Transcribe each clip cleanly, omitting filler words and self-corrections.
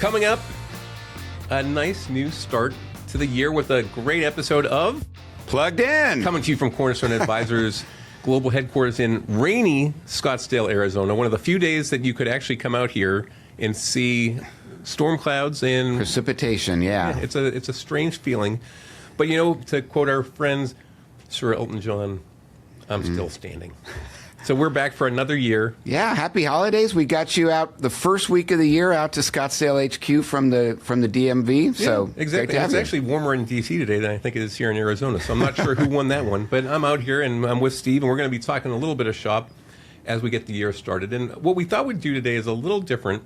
Coming up, a nice new start to the year with a great episode of Plugged In. Coming to you from Cornerstone Advisors global headquarters in rainy Scottsdale, Arizona. One of the few days that you could actually come out here and see storm clouds and precipitation. Yeah, it's a strange feeling. But you know, to quote our friends, Sir Elton John, I'm still standing. So we're back for another year. Yeah, happy holidays. We got you out the first week of the year out to Scottsdale HQ from the DMV. So yeah, exactly. It's actually warmer in DC today than I think it is here in Arizona. So I'm not sure who won that one, but I'm out here and I'm with Steve, and we're going to be talking a little bit of shop as we get the year started. And what we thought we'd do today is a little different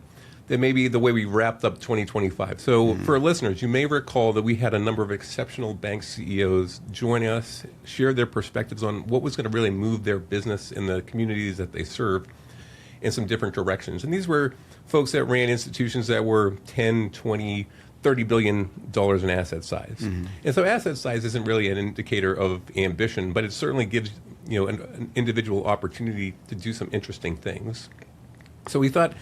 than maybe the way we wrapped up 2025. So for listeners, you may recall that we had a number of exceptional bank CEOs join us, share their perspectives on what was going to really move their business in the communities that they serve in some different directions. And these were folks that ran institutions that were 10, 20, $30 billion in asset size. And so asset size isn't really an indicator of ambition, but it certainly gives an individual opportunity to do some interesting things. So we thought,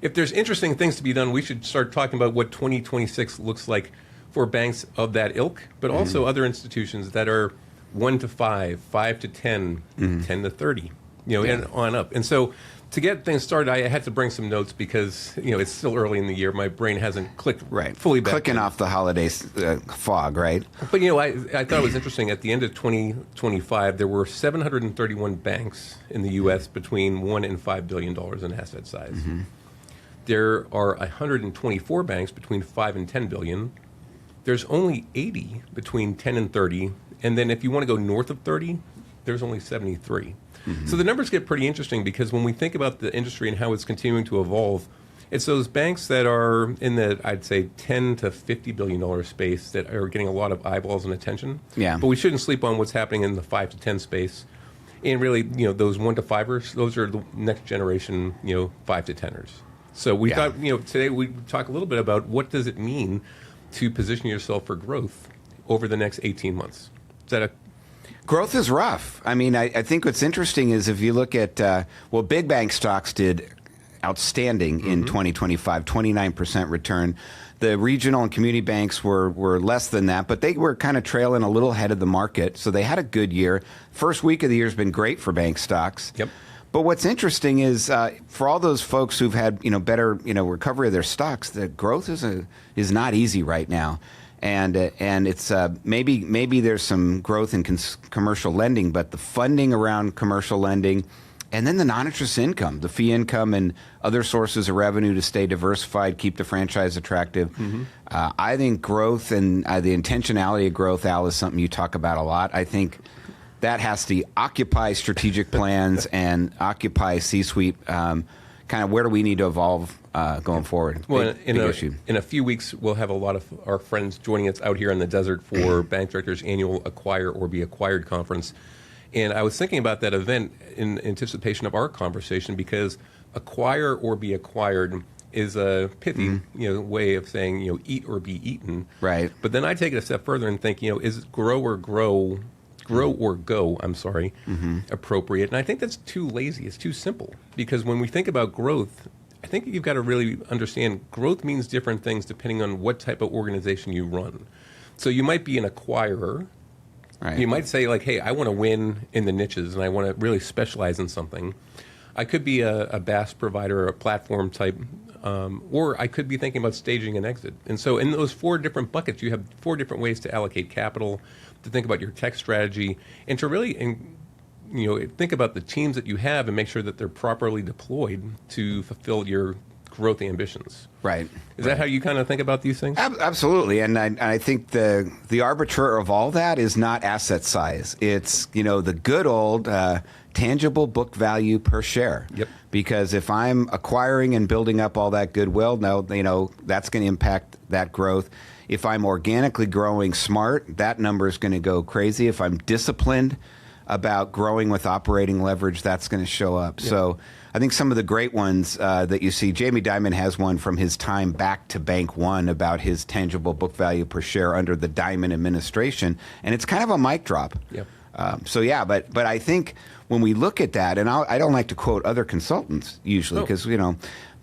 if there's interesting things to be done, we should start talking about what 2026 looks like for banks of that ilk, but also other institutions that are 1 to 5, 5 to 10, 10 to 30, and on up. And so to get things started, I had to bring some notes because, it's still early in the year. My brain hasn't clicked fully back. Clicking off the holiday fog, right? But, I thought it was interesting. At the end of 2025, there were 731 banks in the U.S. between $1 and $5 billion in asset size. There are 124 banks between 5 and 10 billion. There's only 80 between 10 and 30. And then if you want to go north of 30, there's only 73. So the numbers get pretty interesting because when we think about the industry and how it's continuing to evolve, it's those banks that are in the, I'd say, 10 to $50 billion space that are getting a lot of eyeballs and attention. Yeah. But we shouldn't sleep on what's happening in the 5 to 10 space. And really, those 1 to 5ers, those are the next generation, 5 to 10ers. So we thought, today we'd talk a little bit about what does it mean to position yourself for growth over the next 18 months. Is that Growth is rough. I mean, I think what's interesting is if you look at, big bank stocks did outstanding in 2025, 29% return. The regional and community banks were less than that, but they were kind of trailing a little ahead of the market. So they had a good year. First week of the year has been great for bank stocks. Yep. But what's interesting is for all those folks who've had better recovery of their stocks, the growth is not easy right now, and it's maybe there's some growth in commercial lending, but the funding around commercial lending, and then the non-interest income, the fee income, and other sources of revenue to stay diversified, keep the franchise attractive. I think growth and the intentionality of growth, Al, is something you talk about a lot. I think that has to occupy strategic plans and occupy C-suite, kind of where do we need to evolve going forward. Well, big issue. In a few weeks, we'll have a lot of our friends joining us out here in the desert for Bank Directors' annual Acquire or Be Acquired conference. And I was thinking about that event in anticipation of our conversation because acquire or be acquired is a pithy way of saying, eat or be eaten. Right. But then I take it a step further and think, is grow or go, appropriate. And I think that's too lazy. It's too simple. Because when we think about growth, I think you've got to really understand growth means different things depending on what type of organization you run. So you might be an acquirer. Right. You might say, like, hey, I want to win in the niches and I want to really specialize in something. I could be a BaaS provider or a platform type, or I could be thinking about staging an exit. And so in those 4 different buckets, you have 4 different ways to allocate capital, to think about your tech strategy, and to really think about the teams that you have and make sure that they're properly deployed to fulfill your growth ambitions. Right. Is that how you kind of think about these things? Absolutely. And I think the arbiter of all that is not asset size. It's, the good old tangible book value per share. Yep. Because if I'm acquiring and building up all that goodwill, that's going to impact that growth. If I'm organically growing smart, that number is going to go crazy. If I'm disciplined about growing with operating leverage, that's going to show up. Yep. So I think some of the great ones that you see, Jamie Dimon has one from his time back to Bank One about his tangible book value per share under the Dimon administration, and it's kind of a mic drop. Yep. So yeah, but I think when we look at that, and I don't like to quote other consultants usually because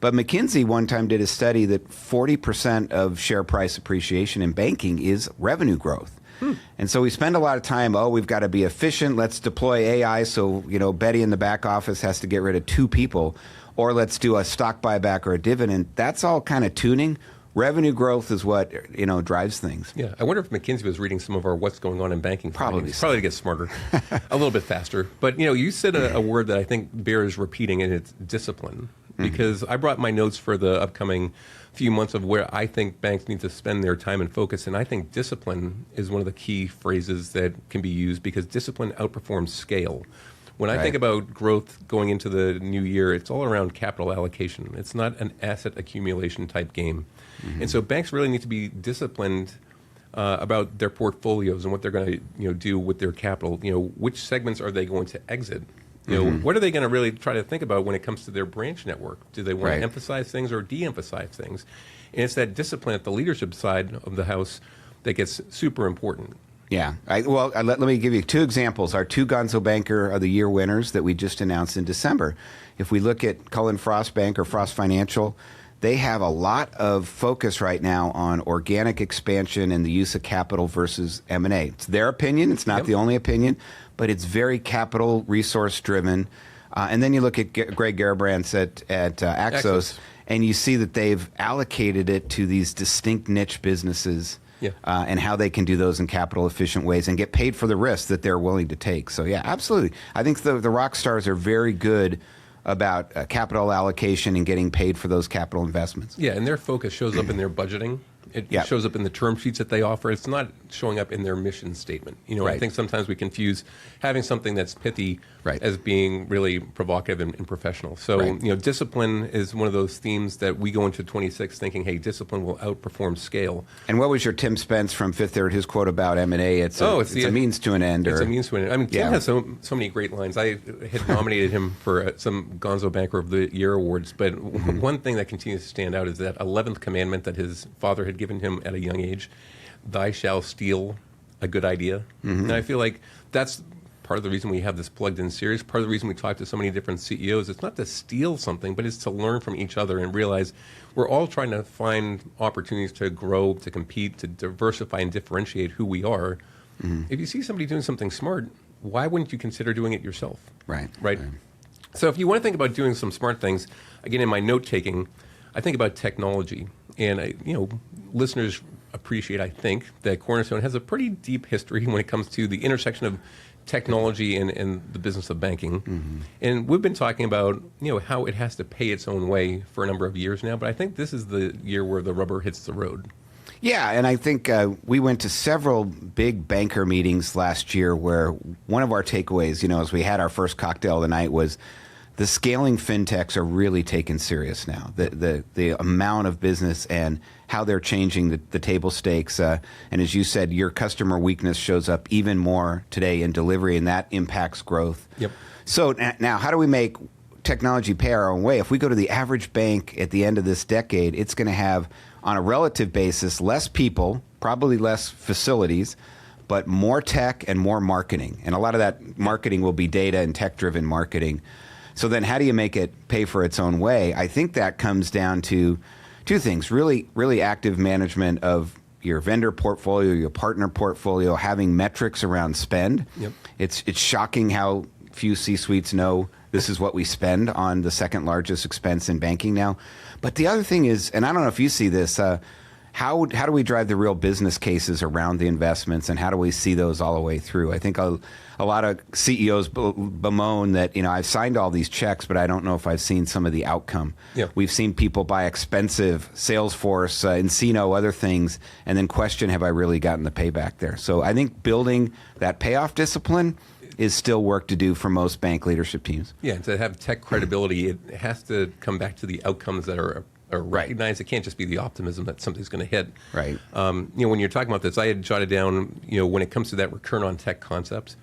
but McKinsey one time did a study that 40% of share price appreciation in banking is revenue growth. And so we spend a lot of time, we've got to be efficient. Let's deploy AI so, Betty in the back office has to get rid of 2 people, or let's do a stock buyback or a dividend. That's all kind of tuning. Revenue growth is what, drives things. Yeah, I wonder if McKinsey was reading some of our What's Going On in Banking Probably to get smarter, a little bit faster. But, you said a word that I think bears repeating, and it's discipline. Because I brought my notes for the upcoming few months of where I think banks need to spend their time and focus. And I think discipline is one of the key phrases that can be used because discipline outperforms scale. When I think about growth going into the new year, it's all around capital allocation. It's not an asset accumulation type game. And so banks really need to be disciplined about their portfolios and what they're going to do with their capital. Which segments are they going to exit? What are they going to really try to think about when it comes to their branch network? Do they want to emphasize things or de-emphasize things? And it's that discipline at the leadership side of the house that gets super important. Yeah. Let me give you 2 examples. Our 2 Gonzo Banker of the Year winners that we just announced in December. If we look at Cullen Frost Bank or Frost Financial, they have a lot of focus right now on organic expansion and the use of capital versus M&A. It's their opinion. It's not the only opinion, but it's very capital resource driven. And then you look at Greg Garabrandt at Axos, and you see that they've allocated it to these distinct niche businesses and how they can do those in capital efficient ways and get paid for the risk that they're willing to take. So yeah, absolutely. I think the rock stars are very good about capital allocation and getting paid for those capital investments. Yeah, and their focus shows up in their budgeting. It shows up in the term sheets that they offer. It's not showing up in their mission statement. I think sometimes we confuse having something that's pithy as being really provocative and professional. So, discipline is one of those themes that we go into 26 thinking, hey, discipline will outperform scale. And what was your Tim Spence from Fifth Third, his quote about M&A? It's a means to an end. It's a means to an end. I mean, Tim has so many great lines. I had nominated him for some Gonzo Banker of the Year awards, but one thing that continues to stand out is that 11th commandment that his father had given him at a young age, thou shalt steal a good idea. And I feel like that's part of the reason we have this plugged in series, part of the reason we talk to so many different CEOs. It's not to steal something, but it's to learn from each other and realize we're all trying to find opportunities to grow, to compete, to diversify and differentiate who we are. If you see somebody doing something smart, why wouldn't you consider doing it yourself? Right. So if you want to think about doing some smart things, again, in my note taking, I think about technology. And, listeners appreciate, I think, that Cornerstone has a pretty deep history when it comes to the intersection of technology and the business of banking. And we've been talking about, how it has to pay its own way for a number of years now. But I think this is the year where the rubber hits the road. Yeah, and I think we went to several big banker meetings last year where one of our takeaways, as we had our first cocktail of the night was the scaling fintechs are really taken serious now. The amount of business and how they're changing the table stakes. And as you said, your customer weakness shows up even more today in delivery, and that impacts growth. So now, how do we make technology pay our own way? If we go to the average bank at the end of this decade, it's going to have, on a relative basis, less people, probably less facilities, but more tech and more marketing. And a lot of that marketing will be data and tech-driven marketing. So then how do you make it pay for its own way? I think that comes down to 2 things, really, really active management of your vendor portfolio, your partner portfolio, having metrics around spend. It's shocking how few C-suites know this is what we spend on the second largest expense in banking now. But the other thing is, and I don't know if you see this, how do we drive the real business cases around the investments, and how do we see those all the way through? I think a lot of CEOs bemoan that, I've signed all these checks, but I don't know if I've seen some of the outcome. We've seen people buy expensive Salesforce, Encino, other things, and then question, have I really gotten the payback there? So I think building that payoff discipline is still work to do for most bank leadership teams. Yeah, to have tech credibility, it has to come back to the outcomes that are recognized. It can't just be the optimism that something's going to hit. When you're talking about this, I had jotted down, when it comes to that return on tech concepts,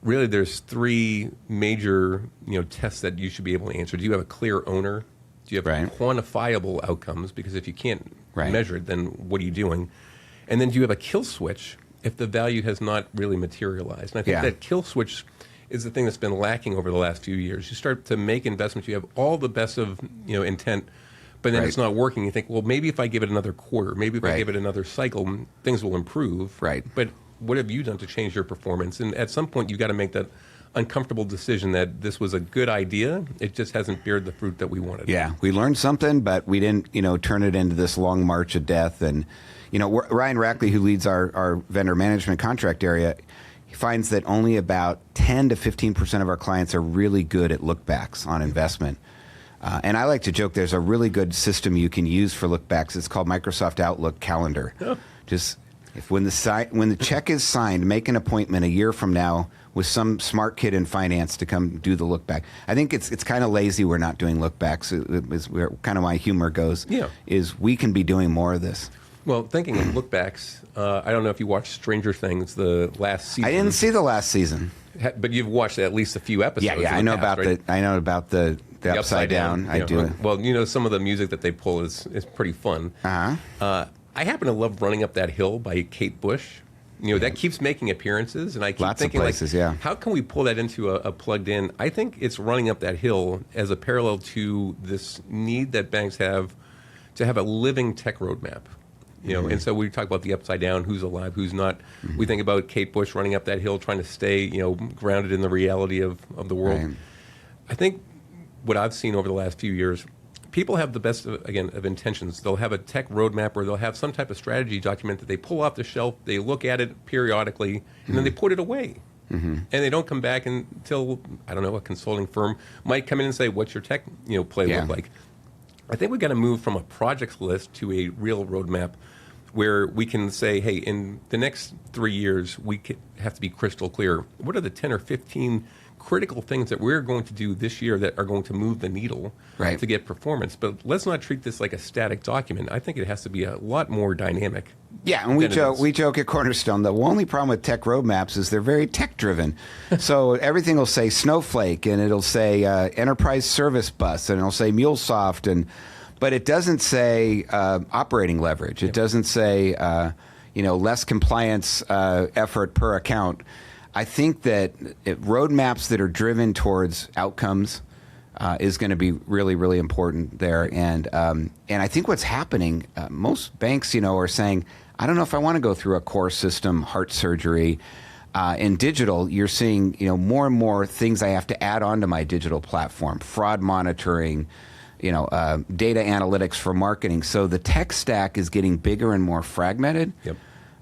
really there's 3 major, tests that you should be able to answer. Do you have a clear owner? Do you have quantifiable outcomes? Because if you can't measure it, then what are you doing? And then do you have a kill switch if the value has not really materialized. And I think that kill switch is the thing that's been lacking over the last few years. You start to make investments, you have all the best of intent, but then it's not working. You think, well, maybe if I give it another quarter, maybe if I give it another cycle, things will improve. Right. But what have you done to change your performance? And at some point, you've got to make that uncomfortable decision that this was a good idea. It just hasn't beared the fruit that we wanted. Yeah, we learned something, but we didn't, turn it into this long march of death. And, Ryan Rackley, who leads our vendor management contract area, he finds that only about 10 to 15% of our clients are really good at lookbacks on investment. And I like to joke there's a really good system you can use for lookbacks. It's called Microsoft Outlook Calendar. Oh. Just when the check is signed, make an appointment a year from now with some smart kid in finance to come do the look back. I think it's kind of lazy we're not doing look backs. Is where kind of my humor goes. Yeah. Is we can be doing more of this. Well, thinking of look backs, I don't know if you watched Stranger Things the last season. I didn't see the last season, but you've watched at least a few episodes. Yeah. I know about the upside down. I do. Well, some of the music that they pull is pretty fun. I happen to love Running Up That Hill by Kate Bush. That keeps making appearances, and I keep thinking, places, how can we pull that into a plugged in? I think it's Running Up That Hill as a parallel to this need that banks have to have a living tech roadmap. And so we talk about the upside down, who's alive, who's not. We think about Kate Bush running up that hill, trying to stay, grounded in the reality of the world. Right. I think what I've seen over the last few years, people have the best, of intentions. They'll have a tech roadmap or they'll have some type of strategy document that they pull off the shelf, they look at it periodically, and then they put it away. And they don't come back until, I don't know, a consulting firm might come in and say, what's your tech play look like? I think we've got to move from a projects list to a real roadmap where we can say, hey, in the next 3 years, we have to be crystal clear. What are the 10 or 15 critical things that we're going to do this year that are going to move the needle to get performance? But let's not treat this like a static document. I think it has to be a lot more dynamic. Yeah, and we joke at Cornerstone, the only problem with tech roadmaps is they're very tech-driven. So everything will say Snowflake, and it'll say Enterprise Service Bus, and it'll say MuleSoft, but it doesn't say operating leverage. It doesn't say less compliance effort per account. I think that roadmaps that are driven towards outcomes is going to be really, really important there. And I think what's happening, most banks, are saying, I don't know if I want to go through a core system, heart surgery. In digital, you're seeing more and more things I have to add onto my digital platform, fraud monitoring, data analytics for marketing. So the tech stack is getting bigger and more fragmented.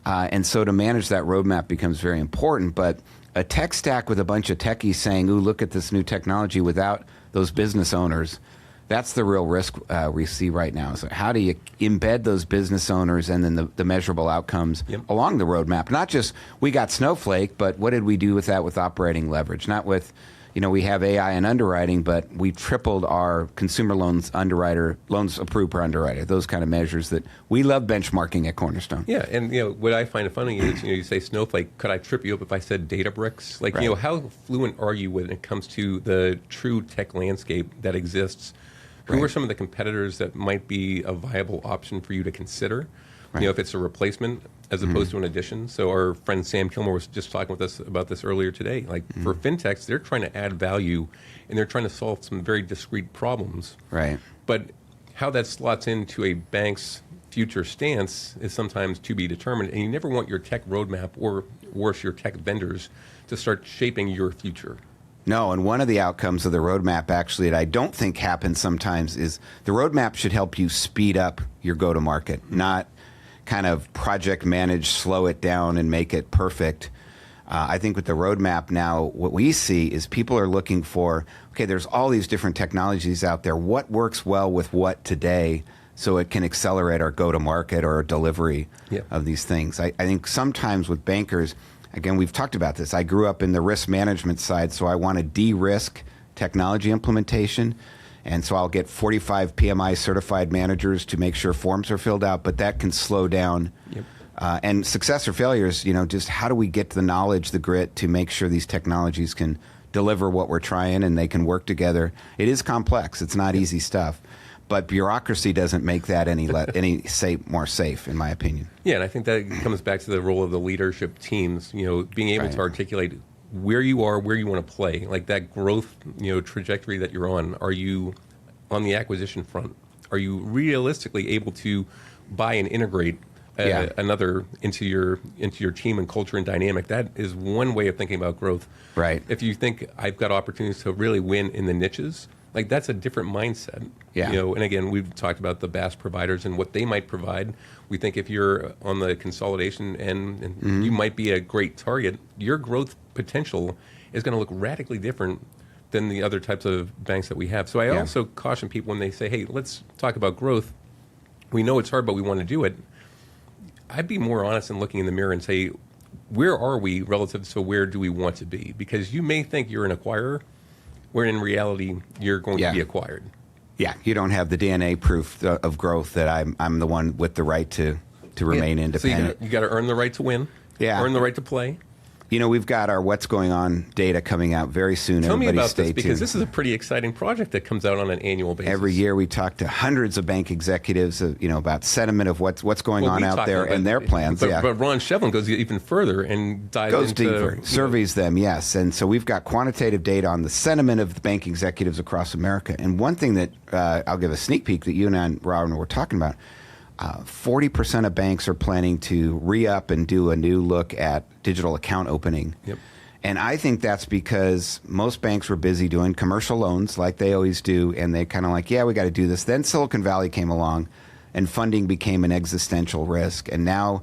And so to manage that roadmap becomes very important. But a tech stack with a bunch of techies saying, ooh, look at this new technology without those business owners, that's the real risk we see right now. So how do you embed those business owners and then the measurable outcomes along the roadmap? Not just we got Snowflake, but what did we do with that with operating leverage? Not with, we have AI and underwriting, but we tripled our consumer loans approved per underwriter, those kind of measures that we love benchmarking at Cornerstone. Yeah, and what I find funny is, you say Snowflake, could I trip you up if I said Databricks? Like, how fluent are you when it comes to the true tech landscape that exists? Who are some of the competitors that might be a viable option for you to consider? If it's a replacement as opposed to an addition. So our friend Sam Kilmer was just talking with us about this earlier today. Like for fintechs, they're trying to add value and they're trying to solve some very discrete problems. Right. But how that slots into a bank's future stance is sometimes to be determined. And you never want your tech roadmap or worse, your tech vendors to start shaping your future. No, and one of the outcomes of the roadmap actually that I don't think happens sometimes is the roadmap should help you speed up your go-to-market, not kind of project manage, slow it down, and make it perfect. I think with the roadmap now, what we see is people are looking for, okay, there's all these different technologies out there. What works well with what today so it can accelerate our go-to-market or our delivery of these things? I think sometimes with bankers, again, we've talked about this. I grew up in the risk management side, so I want to de-risk technology implementation. And so I'll get 45 PMI certified managers to make sure forms are filled out, but that can slow down. And success or failures, just how do we get the knowledge, the grit to make sure these technologies can deliver what we're trying and they can work together? It is complex. It's not easy stuff. but bureaucracy doesn't make that any more safe, in my opinion. Yeah, and I think that comes back to the role of the leadership teams, being able to articulate where you are, where you want to play, like that growth, trajectory that you're on. Are you on the acquisition front? Are you realistically able to buy and integrate another into your team and culture and dynamic? That is one way of thinking about growth. Right. If you think I've got opportunities to really win in the niches, like that's a different mindset. Yeah. And again, we've talked about the BaaS providers and what they might provide. We think if you're on the consolidation and you might be a great target, your growth potential is going to look radically different than the other types of banks that we have. So I also caution people when they say, hey, let's talk about growth. We know it's hard, but we want to do it. I'd be more honest in looking in the mirror and say, where are we relative to where do we want to be? Because you may think you're an acquirer, where in reality you're going to be acquired. Yeah, you don't have the DNA proof of growth that I'm the one with the right to remain independent. So you got to earn the right to win, earn the right to play. We've got our What's Going On data coming out very soon. Tell me about stay this, because tuned. this is a pretty exciting project that comes out on an annual basis. Every year we talk to hundreds of bank executives, about sentiment of what's going on out there and their plans. But Ron Shevlin goes even further and goes deeper, surveys them, yes. And so we've got quantitative data on the sentiment of the bank executives across America. And one thing that I'll give a sneak peek that you and I, Ron, were talking about, 40% of banks are planning to re-up and do a new look at digital account opening. Yep. And I think that's because most banks were busy doing commercial loans like they always do, and they kind of like, we got to do this. Then Silicon Valley came along, and funding became an existential risk. And now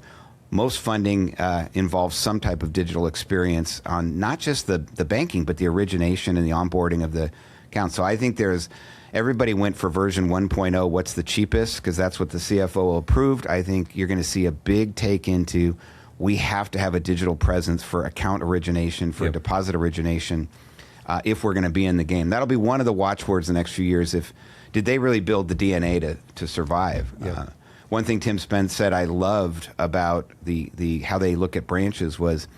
most funding involves some type of digital experience on not just the banking, but the origination and the onboarding of the account. So I think everybody went for version 1.0, what's the cheapest, because that's what the CFO approved. I think you're going to see a big take into we have to have a digital presence for account origination, for deposit origination, if we're going to be in the game. That'll be one of the watchwords the next few years. Did they really build the DNA to survive? One thing Tim Spence said I loved about the how they look at branches was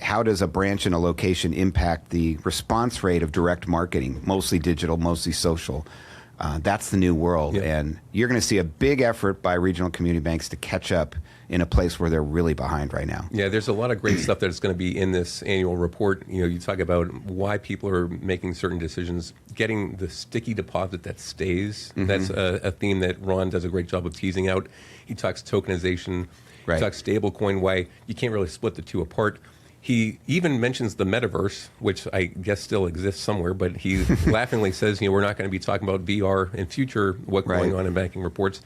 how does a branch and a location impact the response rate of direct marketing, mostly digital, mostly social. That's the new world. And you're going to see a big effort by regional community banks to catch up in a place where they're really behind right now. Yeah, there's a lot of great stuff that's going to be in this annual report. You talk about why people are making certain decisions, getting the sticky deposit that stays. That's a theme that Ron does a great job of teasing out. He talks tokenization, he talks stablecoin, why you can't really split the two apart. He even mentions the metaverse, which I guess still exists somewhere, but he laughingly says, we're not going to be talking about VR in future, what's going on in banking reports.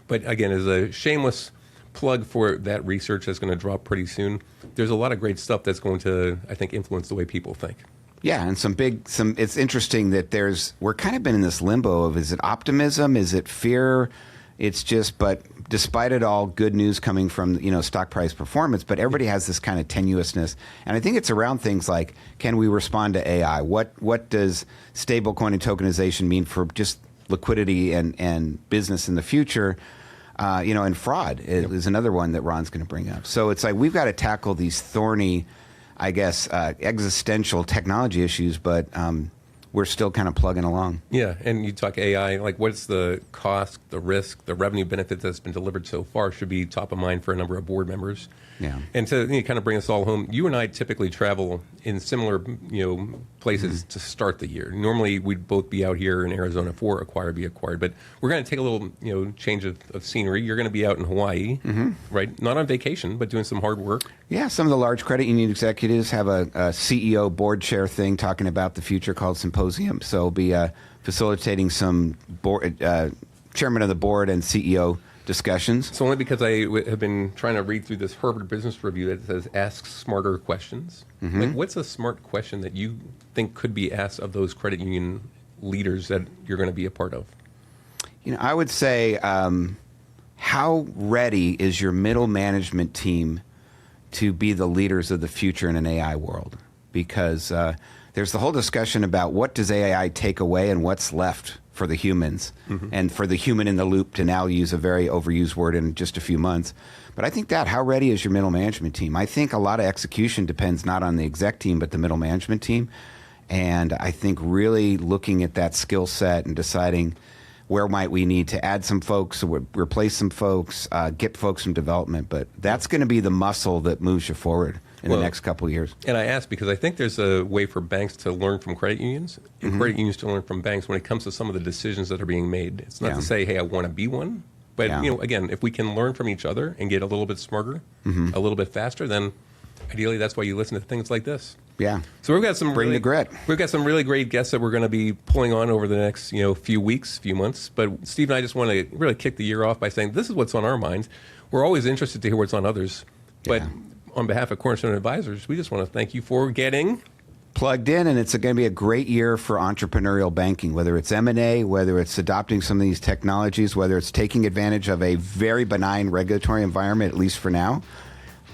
But again, as a shameless plug for that research that's going to drop pretty soon, there's a lot of great stuff that's going to, I think, influence the way people think. Yeah, and it's interesting that we're kind of been in this limbo of, is it optimism, is it fear? It's just, but despite it all, good news coming from, stock price performance, but everybody has this kind of tenuousness. And I think it's around things like, can we respond to AI? What does stablecoin and tokenization mean for just liquidity and business in the future? And fraud is another one that Ron's going to bring up. So it's like we've got to tackle these thorny, I guess, existential technology issues, but we're still kind of plugging along. Yeah, and you talk AI, like what's the cost, the risk, the revenue benefit that's been delivered so far should be top of mind for a number of board members. Yeah. And to kind of bring us all home, you and I typically travel in similar places to start the year. Normally we'd both be out here in Arizona for Acquire, Be Acquired, but we're going to take a little change of scenery. You're going to be out in Hawaii, right? Not on vacation, but doing some hard work. Yeah, some of the large credit union executives have a CEO board chair thing talking about the future called Symposium. So I'll be facilitating some chairman of the board and CEO discussions. It's only because I have been trying to read through this Harvard Business Review that says ask smarter questions. Like, what's a smart question that you think could be asked of those credit union leaders that you're going to be a part of? I would say, how ready is your middle management team to be the leaders of the future in an AI world? Because there's the whole discussion about what does AI take away and what's left for the humans, and for the human in the loop, to now use a very overused word in just a few months. But I think how ready is your middle management team? I think a lot of execution depends not on the exec team, but the middle management team. And I think really looking at that skill set and deciding where might we need to add some folks, or replace some folks, get folks from development. But that's going to be the muscle that moves you forward in the next couple of years. And I ask because I think there's a way for banks to learn from credit unions and credit unions to learn from banks when it comes to some of the decisions that are being made. It's not to say, hey, I want to be one. But, again, if we can learn from each other and get a little bit smarter, a little bit faster, then ideally that's why you listen to things like this. Yeah. So we've got some the grit. We've got some really great guests that we're going to be pulling on over the next, few weeks, few months. But Steve and I just want to really kick the year off by saying this is what's on our minds. We're always interested to hear what's on others. But on behalf of Cornerstone Advisors, we just want to thank you for getting plugged in, and it's going to be a great year for entrepreneurial banking, whether it's M&A, whether it's adopting some of these technologies, whether it's taking advantage of a very benign regulatory environment, at least for now.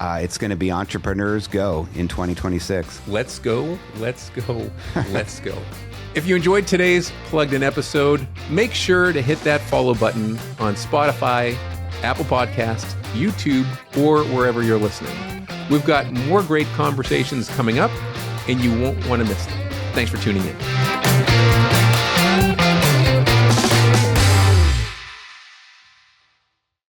It's going to be entrepreneurs go in 2026. Let's go, let's go, let's go. If you enjoyed today's Plugged In episode, make sure to hit that follow button on Spotify, Apple Podcasts, YouTube, or wherever you're listening. We've got more great conversations coming up, and you won't want to miss them. Thanks for tuning in.